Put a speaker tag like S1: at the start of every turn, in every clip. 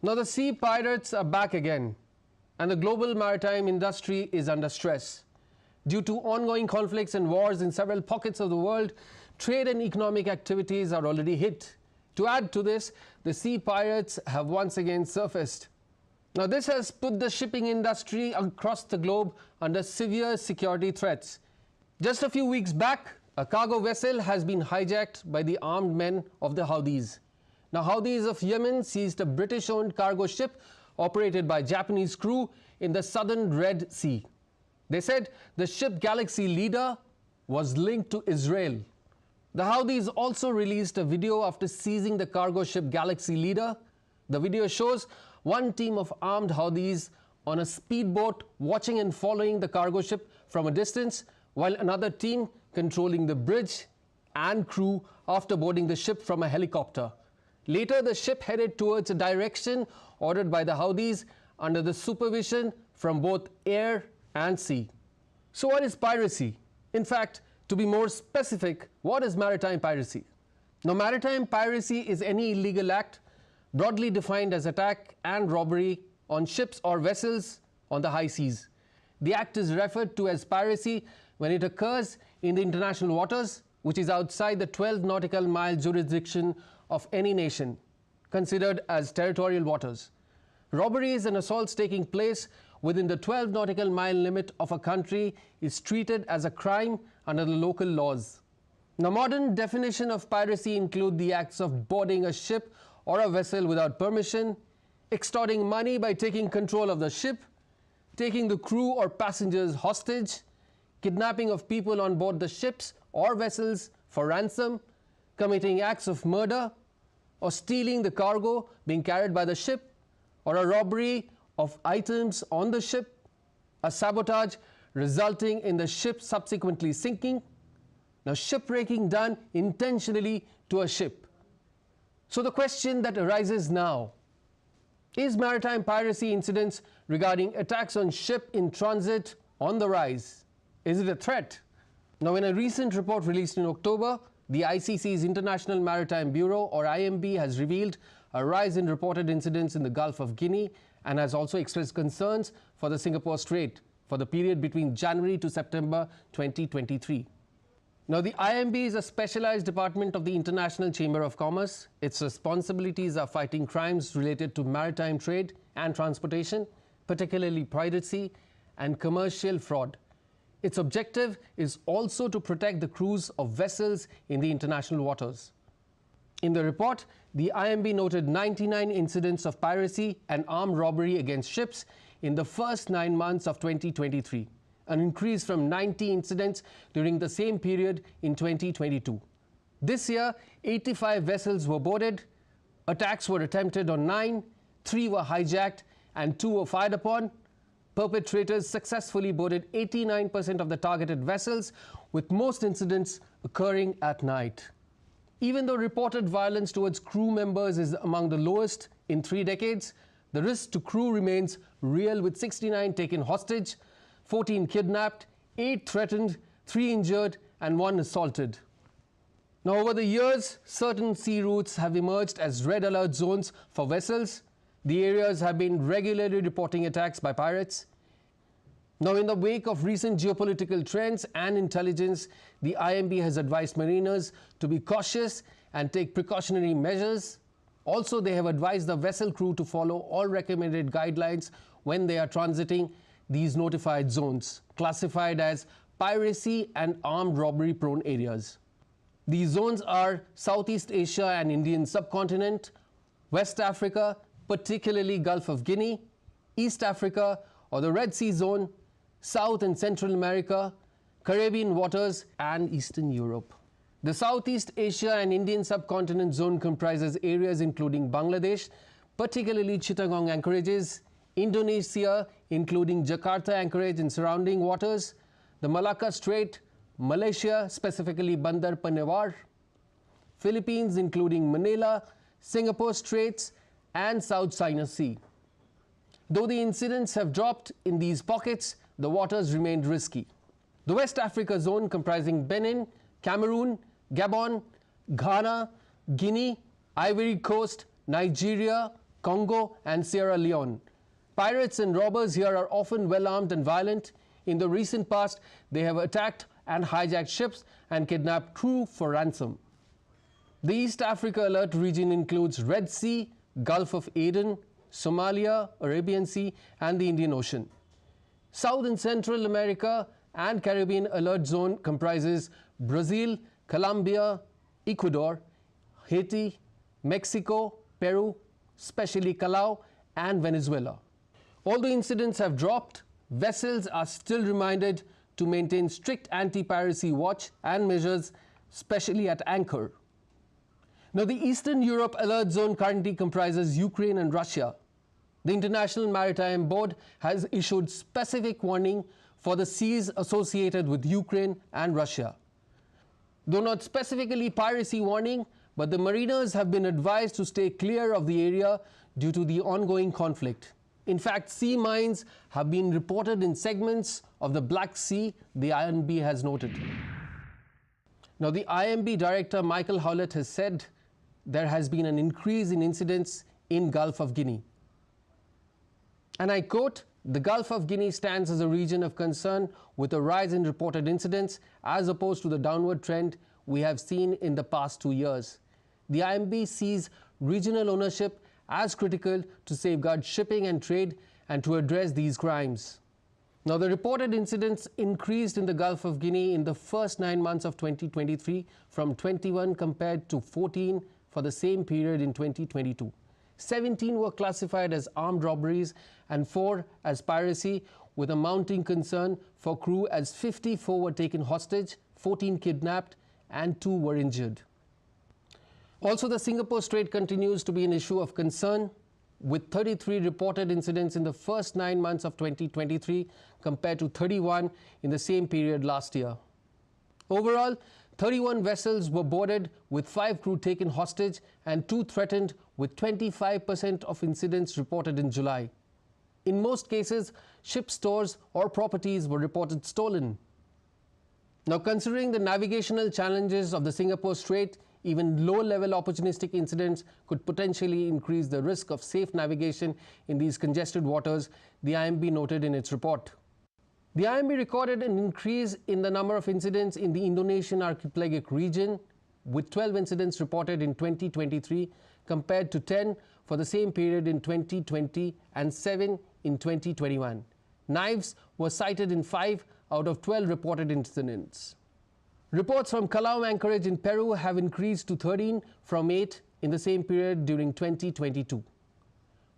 S1: Now the sea pirates are back again, and the global maritime industry is under stress. Due to ongoing conflicts and wars in several pockets of the world, trade and economic activities are already hit. To add to this, the sea pirates have once again surfaced. Now this has put the shipping industry across the globe under severe security threats. Just a few weeks back, a cargo vessel has been hijacked by the armed men of the Houthis. Now Houthis of Yemen seized a British-owned cargo ship operated by Japanese crew in the southern Red Sea. They said the ship Galaxy Leader was linked to Israel. The Houthis also released a video after seizing the cargo ship Galaxy Leader. The video shows one team of armed Houthis on a speedboat watching and following the cargo ship from a distance, while another team controlling the bridge and crew after boarding the ship from a helicopter. Later, the ship headed towards a direction ordered by the Houthis under the supervision from both air and sea. So what is piracy? In fact, to be more specific, what is maritime piracy? Now, maritime piracy is any illegal act broadly defined as attack and robbery on ships or vessels on the high seas. The act is referred to as piracy when it occurs in the international waters, which is outside the 12 nautical mile jurisdiction of any nation, considered as territorial waters. Robberies and assaults taking place within the 12 nautical mile limit of a country is treated as a crime under the local laws. Now, modern definition of piracy include the acts of boarding a ship or a vessel without permission, extorting money by taking control of the ship, taking the crew or passengers hostage, kidnapping of people on board the ships or vessels for ransom, committing acts of murder, or stealing the cargo being carried by the ship, or a robbery of items on the ship, a sabotage resulting in the ship subsequently sinking. Now, shipwrecking done intentionally to a ship. So the question that arises now, is maritime piracy incidents regarding attacks on ship in transit on the rise? Is it a threat? Now, in a recent report released in October, the ICC's International Maritime Bureau, or IMB, has revealed a rise in reported incidents in the Gulf of Guinea and has also expressed concerns for the Singapore Strait for the period between January to September 2023. Now, the IMB is a specialized department of the International Chamber of Commerce. Its responsibilities are fighting crimes related to maritime trade and transportation, particularly piracy and commercial fraud. Its objective is also to protect the crews of vessels in the international waters. In the report, the IMB noted 99 incidents of piracy and armed robbery against ships in the first 9 months of 2023, an increase from 90 incidents during the same period in 2022. This year, 85 vessels were boarded, attacks were attempted on 9, 3 were hijacked, and 2 were fired upon. Perpetrators successfully boarded 89% of the targeted vessels, with most incidents occurring at night. Even though reported violence towards crew members is among the lowest in 3 decades, the risk to crew remains real, with 69 taken hostage, 14 kidnapped, 8 threatened, 3 injured, and 1 assaulted. Now, over the years, certain sea routes have emerged as red alert zones for vessels. The areas have been regularly reporting attacks by pirates. Now, in the wake of recent geopolitical trends and intelligence, the IMB has advised mariners to be cautious and take precautionary measures. Also, they have advised the vessel crew to follow all recommended guidelines when they are transiting these notified zones, classified as piracy and armed robbery prone areas. These zones are Southeast Asia and Indian subcontinent, West Africa, particularly Gulf of Guinea, East Africa or the Red Sea zone, South and Central America, Caribbean waters, and Eastern Europe. The Southeast Asia and Indian subcontinent zone comprises areas including Bangladesh, particularly Chittagong anchorages, Indonesia, including Jakarta anchorage and surrounding waters, the Malacca Strait, Malaysia, specifically Bandar Penawar, Philippines, including Manila, Singapore Straits, and South China Sea. Though the incidents have dropped in these pockets, the waters remained risky. The West Africa zone, comprising Benin, Cameroon, Gabon, Ghana, Guinea, Ivory Coast, Nigeria, Congo, and Sierra Leone. Pirates and robbers here are often well armed and violent. In the recent past, they have attacked and hijacked ships and kidnapped crew for ransom. The East Africa Alert region includes Red Sea, Gulf of Aden, Somalia, Arabian Sea, and the Indian Ocean. South and Central America and Caribbean Alert Zone comprises Brazil, Colombia, Ecuador, Haiti, Mexico, Peru, especially Callao, and Venezuela. Although incidents have dropped, vessels are still reminded to maintain strict anti-piracy watch and measures, especially at anchor. Now, the Eastern Europe Alert Zone currently comprises Ukraine and Russia. The International Maritime Board has issued specific warning for the seas associated with Ukraine and Russia. Though not specifically piracy warning, but the mariners have been advised to stay clear of the area due to the ongoing conflict. In fact, sea mines have been reported in segments of the Black Sea, the IMB has noted. Now, the IMB Director Michael Howlett has said there has been an increase in incidents in Gulf of Guinea. And I quote, "The Gulf of Guinea stands as a region of concern with a rise in reported incidents as opposed to the downward trend we have seen in the past 2 years. The IMB sees regional ownership as critical to safeguard shipping and trade and to address these crimes." Now, the reported incidents increased in the Gulf of Guinea in the first 9 months of 2023 from 21 compared to 14 for the same period in 2022. 17 were classified as armed robberies and 4 as piracy, with a mounting concern for crew as 54 were taken hostage, 14 kidnapped, and 2 were injured. Also, the Singapore Strait continues to be an issue of concern, with 33 reported incidents in the first 9 months of 2023 compared to 31 in the same period last year. Overall, 31 vessels were boarded with 5 crew taken hostage and 2 threatened, with 25% of incidents reported in July. In most cases, ship stores or properties were reported stolen. Now, considering the navigational challenges of the Singapore Strait, even low-level opportunistic incidents could potentially increase the risk of safe navigation in these congested waters, the IMB noted in its report. The IMB recorded an increase in the number of incidents in the Indonesian archipelagic region, with 12 incidents reported in 2023 compared to 10 for the same period in 2020 and 7 in 2021. Knives were cited in 5 out of 12 reported incidents. Reports from Callao anchorage in Peru have increased to 13 from 8 in the same period during 2022,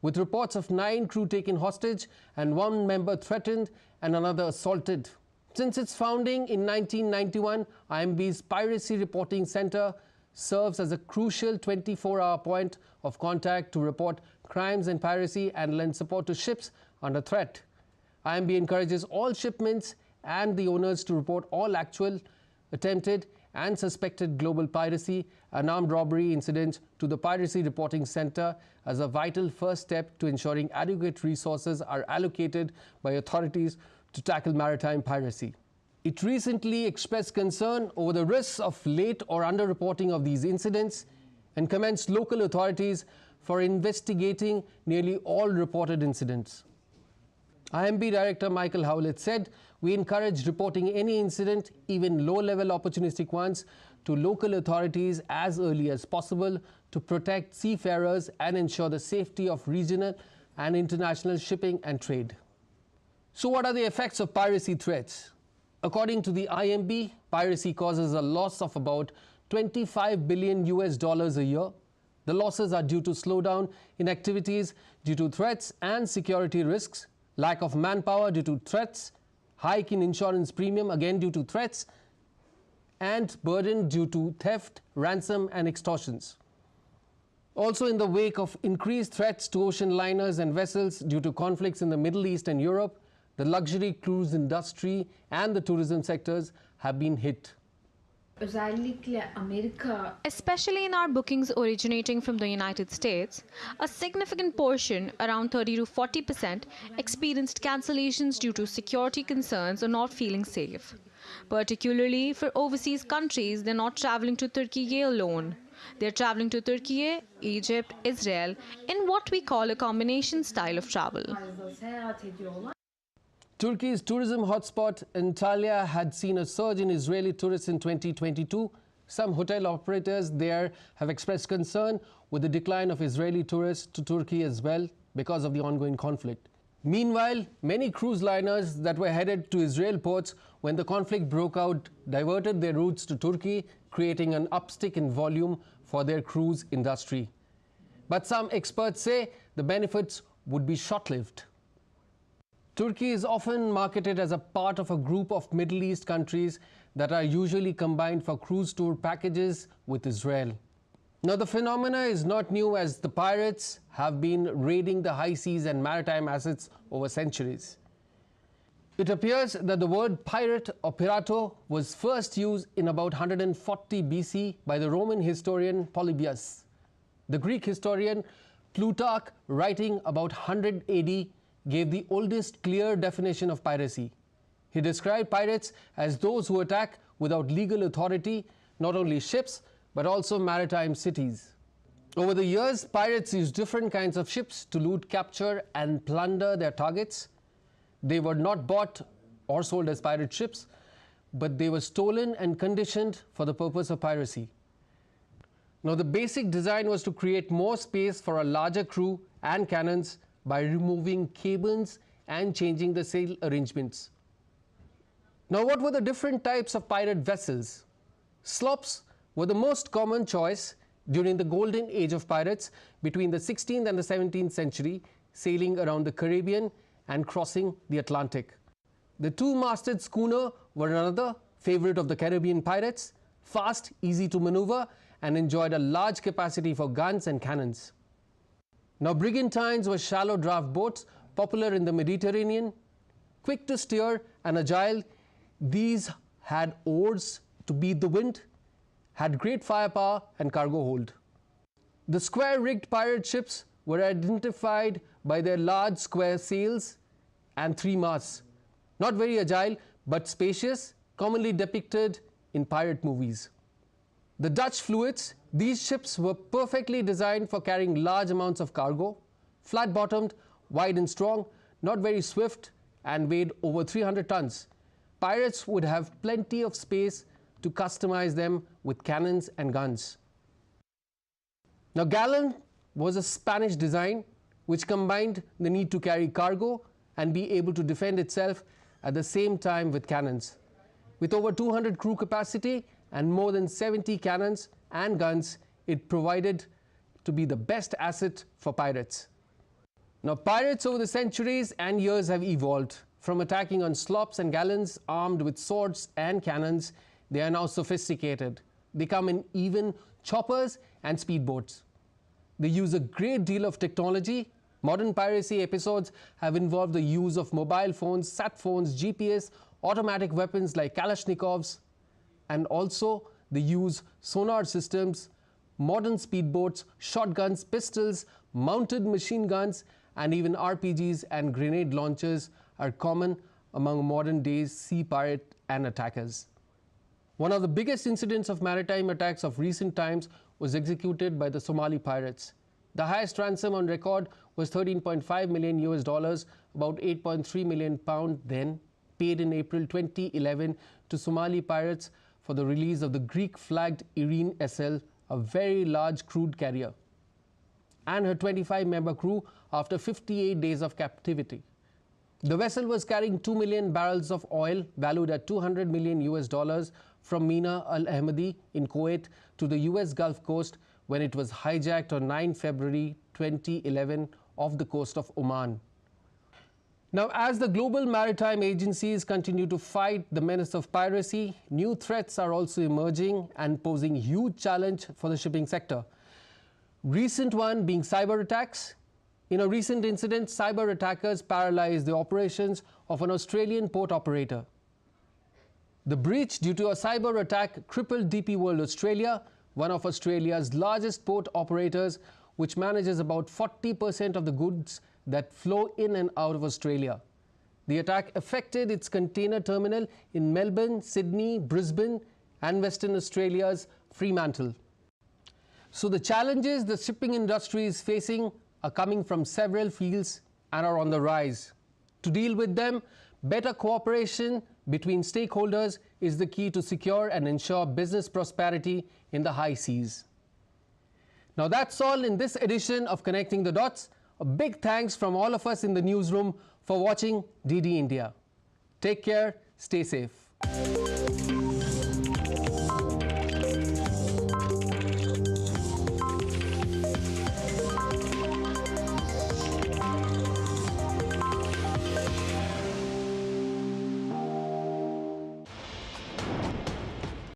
S1: with reports of 9 crew taken hostage and 1 member threatened and another assaulted. Since its founding in 1991, IMB's Piracy Reporting Center serves as a crucial 24-hour point of contact to report crimes and piracy and lend support to ships under threat. IMB encourages all shipments and the owners to report all actual, attempted and suspected global piracy and armed robbery incidents to the Piracy Reporting Center as a vital first step to ensuring adequate resources are allocated by authorities to tackle maritime piracy. It recently expressed concern over the risks of late or underreporting of these incidents and commenced local authorities for investigating nearly all reported incidents. IMB Director Michael Howlett said, "We encourage reporting any incident, even low-level opportunistic ones, to local authorities as early as possible to protect seafarers and ensure the safety of regional and international shipping and trade." So what are the effects of piracy threats? According to the IMB, piracy causes a loss of about $25 billion a year. The losses are due to slowdown in activities due to threats and security risks, lack of manpower due to threats, hike in insurance premium again due to threats, and burden due to theft, ransom and extortions. Also, in the wake of increased threats to ocean liners and vessels due to conflicts in the Middle East and Europe, the luxury cruise industry and the tourism sectors have been hit.
S2: Especially in our bookings originating from the United States, a significant portion, around 30 to 40%, experienced cancellations due to security concerns or not feeling safe. Particularly for overseas countries, they're not traveling to Turkey alone. They're traveling to Turkey, Egypt, Israel in what we call a combination style of travel.
S1: Turkey's tourism hotspot Antalya had seen a surge in Israeli tourists in 2022. Some hotel operators there have expressed concern with the decline of Israeli tourists to Turkey as well because of the ongoing conflict. Meanwhile, many cruise liners that were headed to Israel ports when the conflict broke out diverted their routes to Turkey, creating an uptick in volume for their cruise industry. But some experts say the benefits would be short-lived. Turkey is often marketed as a part of a group of Middle East countries that are usually combined for cruise tour packages with Israel. Now, the phenomena is not new, as the pirates have been raiding the high seas and maritime assets over centuries. It appears that the word pirate or pirato was first used in about 140 BC by the Roman historian Polybius. The Greek historian Plutarch, writing about 100 AD, gave the oldest clear definition of piracy. He described pirates as those who attack without legal authority not only ships but also maritime cities. Over the years, pirates used different kinds of ships to loot, capture and plunder their targets. They were not bought or sold as pirate ships, but they were stolen and conditioned for the purpose of piracy. Now, the basic design was to create more space for a larger crew and cannons by removing cables and changing the sail arrangements. Now, what were the different types of pirate vessels? Slops were the most common choice during the golden age of pirates between the 16th and the 17th century, sailing around the Caribbean and crossing the Atlantic. The two-masted schooner were another favorite of the Caribbean pirates, fast, easy to maneuver, and enjoyed a large capacity for guns and cannons. Now, brigantines were shallow draft boats popular in the Mediterranean. Quick to steer and agile, these had oars to beat the wind, had great firepower and cargo hold. The square-rigged pirate ships were identified by their large square sails and 3 masts. Not very agile but spacious, commonly depicted in pirate movies. The Dutch fluids, these ships were perfectly designed for carrying large amounts of cargo, flat-bottomed, wide and strong, not very swift, and weighed over 300 tons. Pirates would have plenty of space to customize them with cannons and guns. Now, galleon was a Spanish design which combined the need to carry cargo and be able to defend itself at the same time with cannons. With over 200 crew capacity and more than 70 cannons and guns, it provided to be the best asset for pirates. Now, pirates over the centuries and years have evolved. From attacking on slops and galleons armed with swords and cannons, they are now sophisticated. They come in even choppers and speedboats. They use a great deal of technology. Modern piracy episodes have involved the use of mobile phones, sat phones, GPS, automatic weapons like Kalashnikovs, and also they use sonar systems, modern speedboats, shotguns, pistols, mounted machine guns, and even RPGs and grenade launchers are common among modern-day sea pirate and attackers. One of the biggest incidents of maritime attacks of recent times was executed by the Somali pirates. The highest ransom on record was $13.5 million US, about 8.3 million pound then, paid in April 2011 to Somali pirates for the release of the Greek-flagged Irene SL, a very large crude carrier, and her 25-member crew after 58 days of captivity. The vessel was carrying 2 million barrels of oil valued at $200 million US from Mina Al Ahmadi in Kuwait to the US Gulf Coast when it was hijacked on 9 February 2011 off the coast of Oman. Now, as the global maritime agencies continue to fight the menace of piracy, new threats are also emerging and posing huge challenge for the shipping sector. Recent one being cyber attacks. In a recent incident, cyber attackers paralyzed the operations of an Australian port operator. The breach due to a cyber attack crippled DP World Australia, one of Australia's largest port operators, which manages about 40% of the goods that flow in and out of Australia. The attack affected its container terminal in Melbourne, Sydney, Brisbane, and Western Australia's Fremantle. So the challenges the shipping industry is facing are coming from several fields and are on the rise. To deal with them, better cooperation between stakeholders is the key to secure and ensure business prosperity in the high seas. Now that's all in this edition of Connecting the Dots. A big thanks from all of us in the newsroom for watching DD India. Take care, stay safe.